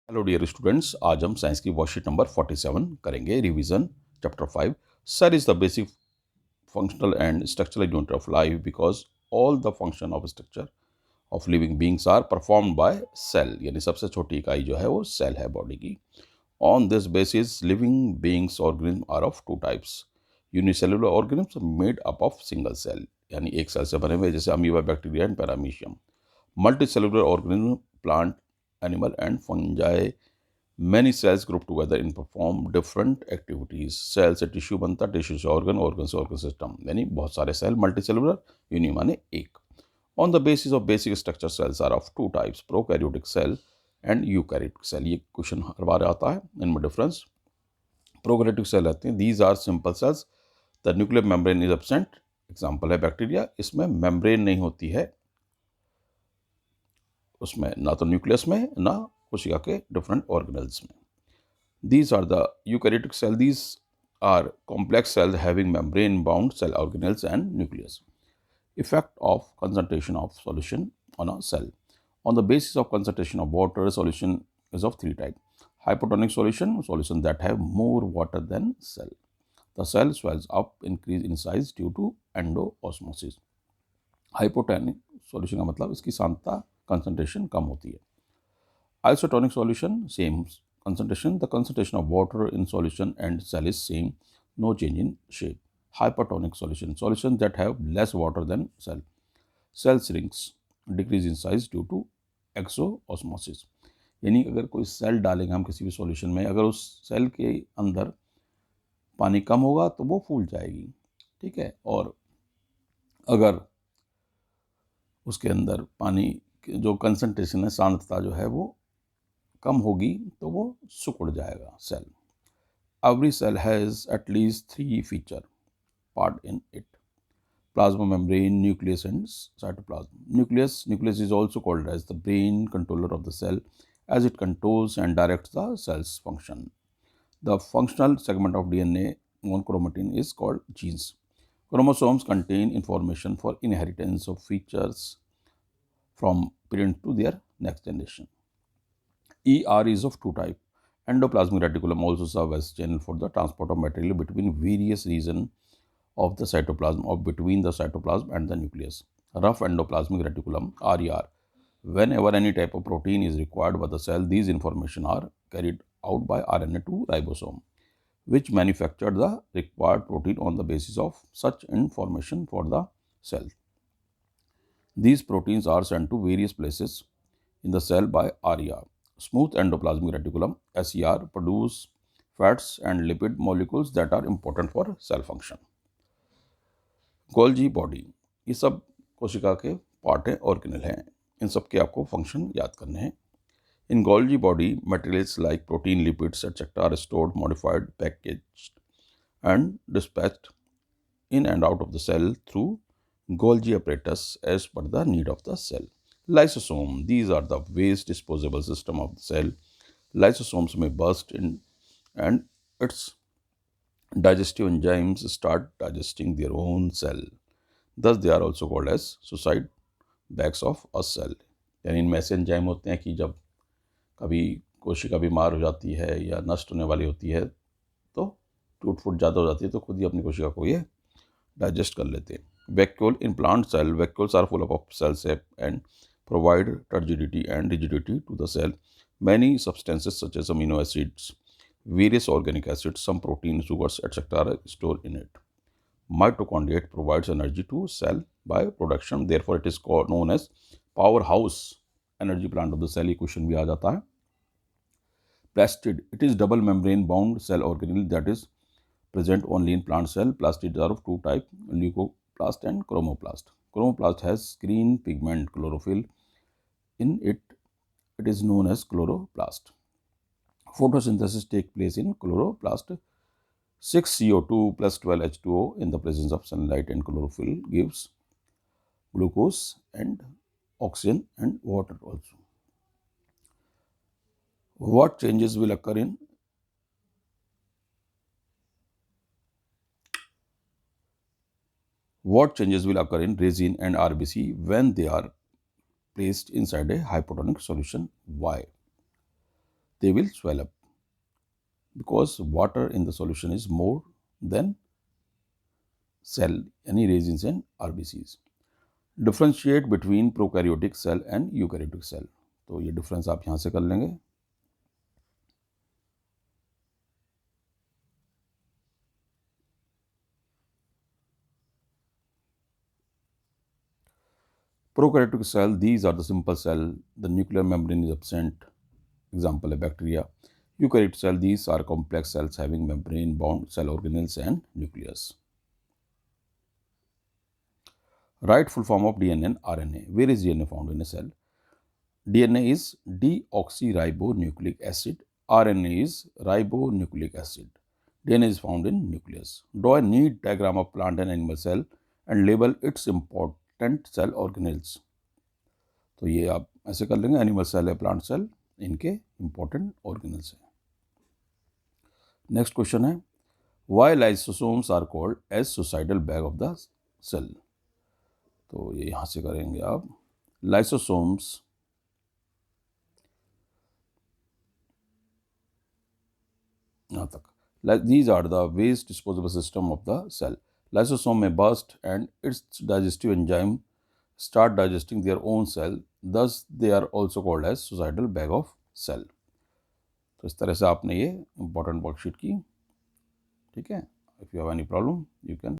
Hello dear students, आज हम science की वर्कशीट नंबर 47 करेंगे revision chapter 5। Cell is the basic functional and structural unit of life because all the function of structure of living beings are perform by cell. यानी सबसे छोटी इकाई जो है वो सेल है बॉडी की। On this basis living beings organism are of two types. Unicellular organism made up of single cell, यानी एक सेल से बने हुए, जैसे amoeba, bacteria and paramecium. Multicellular organism, plant, animal and fungi, many cells group together in perform different activities। Cell से tissue बनता, tissue से organ, organ से ऑर्गन सिस्टम, यानी बहुत सारे सेल। मल्टीसेलुलर, यूनि माने एक। On the basis of basic structure cells are of two types, prokaryotic cell and eukaryotic cell. ये क्वेश्चन हर बार आता है, इनमें डिफरेंस। प्रोकैरियोटिक सेल रहते हैं, these are simple cells, the nuclear membrane is absent. Example है बैक्टीरिया, इसमें मेम्ब्रेन नहीं होती है, उसमें ना तो न्यूक्लियस में ना कोशिका के डिफरेंट ऑर्गेनल्स में। These are the eukaryotic cell. These are complex cells having membrane-bound cell organelles and nucleus. Effect of concentration of solution on a cell. On the basis of concentration of water, solution is of three types. Hypotonic solution, solution that have more water than cell. The cell swells up, increase in size due to endoosmosis. Hypotonic solution का मतलब इसकी सांद्रता concentration कम होती है। Isotonic solution, same concentration. The concentration of water in solution and cell is same, no change in shape. Hypertonic solution, solutions that have less water than cell. Cell shrinks, decrease in size due to exoosmosis. यानी अगर कोई cell डालेंगे हम किसी भी solution में, अगर उस सेल के अंदर पानी कम होगा तो वो फूल जाएगी, ठीक है। और अगर उसके अंदर पानी जो कंसंट्रेशन है, सांद्रता जो है वो कम होगी तो वो सिकुड़ जाएगा cell. Every cell has at least three feature part in it: plasma membrane, nucleus and cytoplasm. Nucleus is also called as the brain controller of the cell, as it controls and directs the cell's function. The functional segment of DNA on chromatin is called genes. Chromosomes contain information for inheritance of features from parent to their next generation. ER is of two types. Endoplasmic reticulum also serves as channel for the transport of material between various regions of the cytoplasm or between the cytoplasm and the nucleus. Rough endoplasmic reticulum, RER. Whenever any type of protein is required by the cell, these information are carried out by RNA to ribosome, which manufacture the required protein on the basis of such information for the cell. These proteins are sent to various places in the cell by RER. Smooth endoplasmic reticulum, SER, produce fats and lipid molecules that are important for cell function. Golgi body, ये सब कोशिका के part हैं, organelle हैं, इन सब के आपको function याद करने हैं। In Golgi body materials like protein, lipids etcetera are stored, modified, packaged and dispatched in and out of the cell through Golgi apparatus as per the need of the cell. Lysosome, these are the waste disposable system of the cell. Lysosomes may burst in and its digestive enzymes start digesting their own cell. Thus they are also called as suicide bags of a cell. यानी इनमें ऐसे enzyme होते हैं कि जब कभी कोशिका बीमार हो जाती है या नष्ट होने वाली होती है तो टूट फूट ज़्यादा हो जाती है तो खुद ही अपनी कोशिका को ये डाइजेस्ट कर लेते हैं। Vacuole, in plant cell vacuoles are full of cell sap and provide turgidity and rigidity to the cell. Many substances such as amino acids, various organic acids, some proteins, sugars, etc. are stored in it. Mitochondria provides energy to cell by production, therefore it is called known as powerhouse energy plant of the cell. ये question भी आ जाता है। Plastid, it is double membrane bound cell organelle that is present only in plant cell. Plastids are of two types, leucoplast and chromoplast. Chromoplast has green pigment chlorophyll in it. It is known as chloroplast. Photosynthesis takes place in chloroplast. 6 CO2 plus 12 H2O in the presence of sunlight and chlorophyll gives glucose and oxygen and water also. What changes will occur in resin and RBC when they are placed inside a hypotonic solution? Why? they will swell up because water in the solution is more than cell, any resins and RBCs. Differentiate between prokaryotic cell and eukaryotic cell. तो ये difference आप यहाँ से कर लेंगे. Prokaryotic cell, these are the simple cell, the nuclear membrane is absent, example a bacteria. Eukaryotic cell, these are complex cells having membrane bound cell organelles and nucleus. Write full form of DNA and RNA. Where is DNA found in a cell? DNA is deoxyribonucleic acid. RNA is ribonucleic acid. DNA is found in nucleus. Draw a neat diagram of plant and animal cell and label its important cell organelles. तो ये आप ऐसे कर लेंगे, animal cell है, plant cell, इनके important organelles हैं. Next question है, why lysosomes are called as suicidal bag of the cell. तो ये यहाँ से करेंगे आप. लाइसोसोम्स यहाँ तक. These are the waste disposable system of the cell. Lysosome may burst and its digestive enzyme start digesting their own cell. Thus, they are also called as suicidal bag of cell. तो इस तरह से आपने ये important worksheet की. ठीक है. If you have any problem, you can